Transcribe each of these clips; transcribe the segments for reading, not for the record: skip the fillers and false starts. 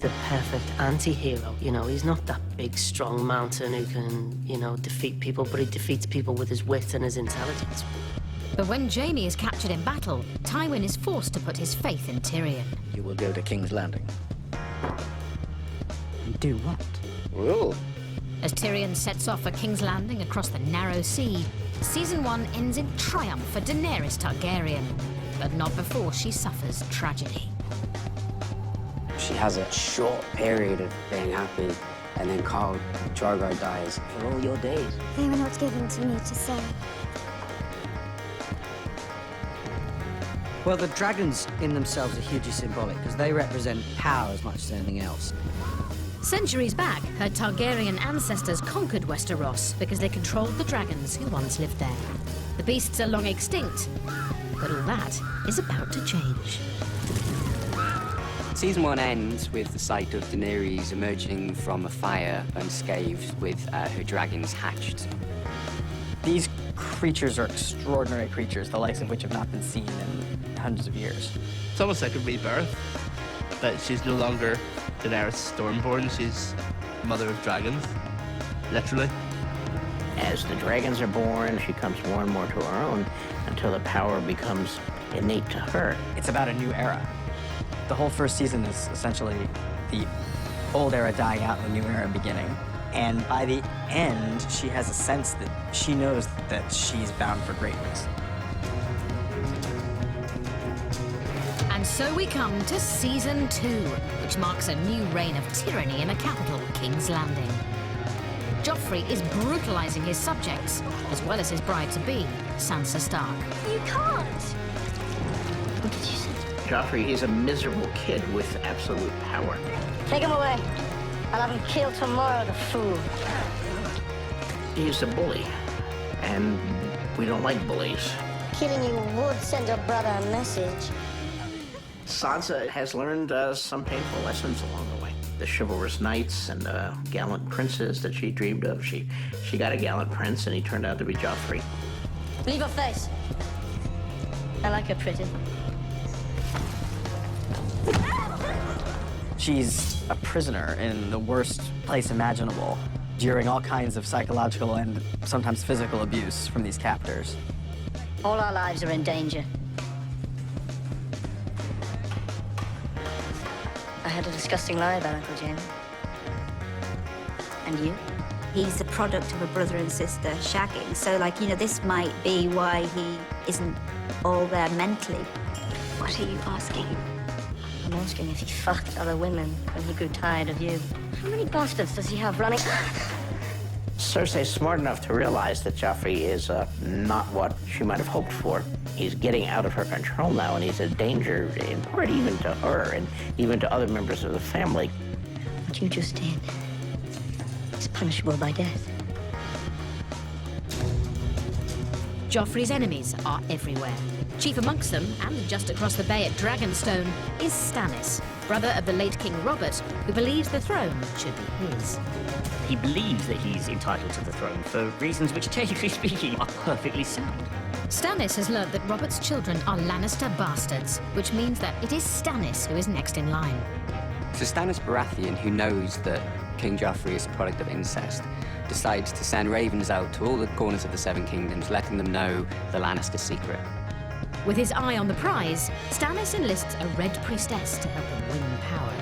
the perfect anti-hero. You know, he's not that big, strong mountain who can, you know, defeat people, but he defeats people with his wit and his intelligence. But when Jaime is captured in battle, Tywin is forced to put his faith in Tyrion. You will go to King's Landing. And do what? Well, As Tyrion sets off for King's Landing across the narrow sea, Season 1 ends in triumph for Daenerys Targaryen, but not before she suffers tragedy. She has a short period of being happy, and then Khal Drogo dies. For all your days. They were not given to me to say. Well, the dragons in themselves are hugely symbolic because they represent power as much as anything else. Centuries back, her Targaryen ancestors conquered Westeros because they controlled the dragons who once lived there. The beasts are long extinct, but all that is about to change. Season 1 ends with the sight of Daenerys emerging from a fire unscathed with her dragons hatched. These creatures are extraordinary creatures, the likes of which have not been seen in hundreds of years. it's almost like a rebirth, but she's no longer Daenerys Stormborn, she's Mother of Dragons, literally. As the dragons are born, she comes more and more to her own until the power becomes innate to her. It's about a new era. The whole first season is essentially the old era dying out and the new era beginning. And by the end, she has a sense that she knows that she's bound for greatness. And so we come to Season 2, which marks a new reign of tyranny in the capital, King's Landing. Joffrey is brutalizing his subjects, as well as his bride-to-be, Sansa Stark. You can't! What did you say? Joffrey is a miserable kid with absolute power. Take him away. I'll have him killed tomorrow, the fool. He's a bully, and we don't like bullies. Killing you would send your brother a message. Sansa has learned some painful lessons along the way. The chivalrous knights and the gallant princes that she dreamed of. She got a gallant prince, and he turned out to be Joffrey. Leave her face. I like her pretty. She's a prisoner in the worst place imaginable, enduring all kinds of psychological and sometimes physical abuse from these captors. All our lives are in danger. I had a disgusting lie about Uncle James. And you? He's the product of a brother and sister shagging, so, like, you know, this might be why he isn't all there mentally. What are you asking? I'm asking if he fucked other women when he grew tired of you. How many bastards does he have running? Cersei's smart enough to realize that Joffrey is not what she might have hoped for. He's getting out of her control now, and he's a danger, in part even to her and even to other members of the family. What you just did is punishable by death. Joffrey's enemies are everywhere. Chief amongst them, and just across the bay at Dragonstone, is Stannis, brother of the late King Robert, who believes the throne should be his. He believes that he's entitled to the throne for reasons which, technically speaking, are perfectly sound. Stannis has learnt that Robert's children are Lannister bastards, which means that it is Stannis who is next in line. So Stannis Baratheon, who knows that King Joffrey is a product of incest, decides to send ravens out to all the corners of the Seven Kingdoms, letting them know the Lannister secret. With his eye on the prize, Stannis enlists a Red Priestess to help him win power.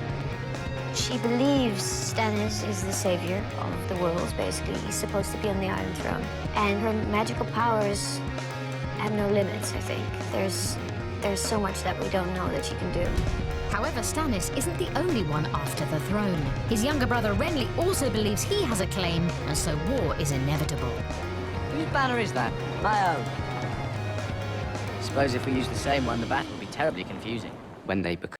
She believes Stannis is the savior of the worlds, basically. He's supposed to be on the Iron Throne. And her magical powers have no limits, I think. There's so much that we don't know that she can do. However, Stannis isn't the only one after the throne. His younger brother Renly also believes he has a claim, and so war is inevitable. Whose banner is that? My own. Suppose if we use the same one, the battle will be terribly confusing. When they become